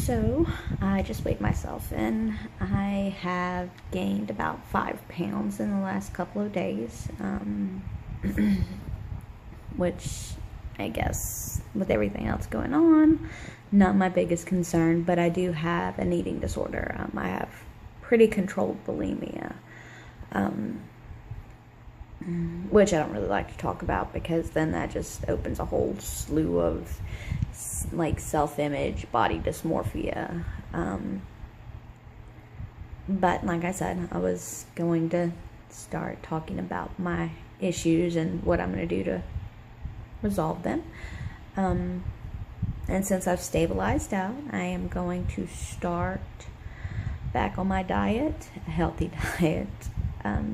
So, I just weighed myself and I have gained about 5 pounds in the last couple of days, which I guess with everything else going on, not my biggest concern, but I do have an eating disorder. I have pretty controlled bulimia, which I don't really like to talk about because then that just opens a whole slew of like self-image, body dysmorphia. But like I said, I was going to start talking about my issues and what I'm going to do to resolve them. And since I've stabilized out, I am going to start back on my diet, a healthy diet,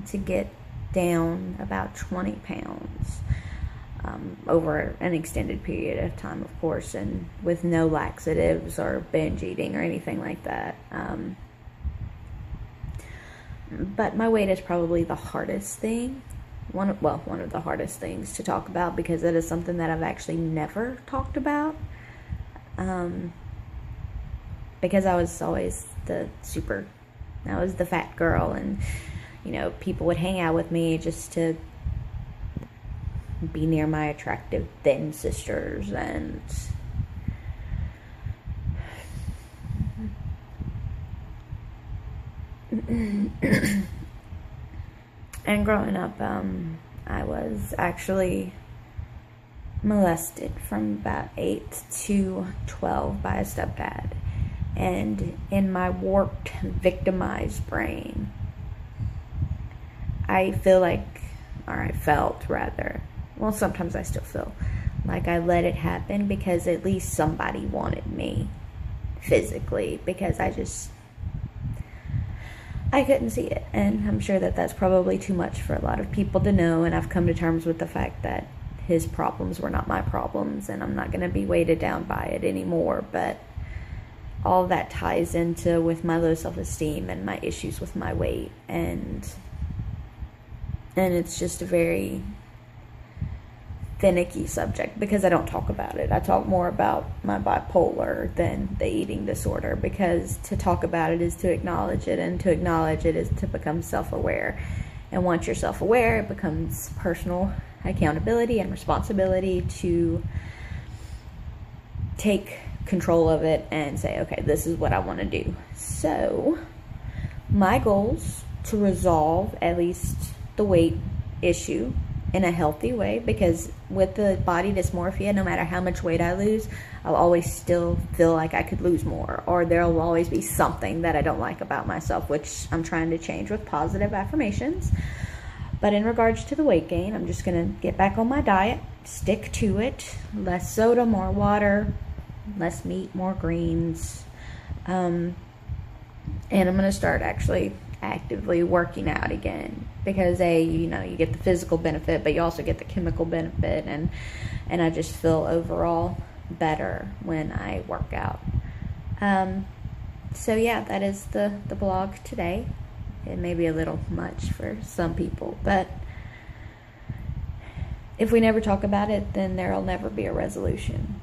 to get down about 20 pounds. Over an extended period of time, of course, and with no laxatives or binge eating or anything like that. But my weight is probably the hardest thing. One of the hardest things to talk about because it is something that I've actually never talked about. Because I was always I was the fat girl, and people would hang out with me just to be near my attractive thin sisters, and growing up, I was actually molested from about 8 to 12 by a stepdad, and in my warped, victimized brain, I felt rather, well, sometimes I still feel like I let it happen because at least somebody wanted me physically, because I couldn't see it. And I'm sure that that's probably too much for a lot of people to know, and I've come to terms with the fact that his problems were not my problems, and I'm not going to be weighted down by it anymore. But all that ties into with my low self-esteem and my issues with my weight, and it's just a very finicky subject because I don't talk about it. I talk more about my bipolar than the eating disorder, because to talk about it is to acknowledge it, and to acknowledge it is to become self-aware. And once you're self-aware, it becomes personal accountability and responsibility to take control of it and say, okay, this is what I want to do. So my goals to resolve at least the weight issue in a healthy way, because with the body dysmorphia, no matter how much weight I lose, I'll always still feel like I could lose more, or there will always be something that I don't like about myself, which I'm trying to change with positive affirmations. But in regards to the weight gain, I'm just going to get back on my diet, stick to it, less soda, more water, less meat, more greens, and I'm going to start actually actively working out again, because you get the physical benefit, but you also get the chemical benefit, and I just feel overall better when I work out. So yeah, that is the blog today. It may be a little much for some people, but if we never talk about it, then there'll never be a resolution.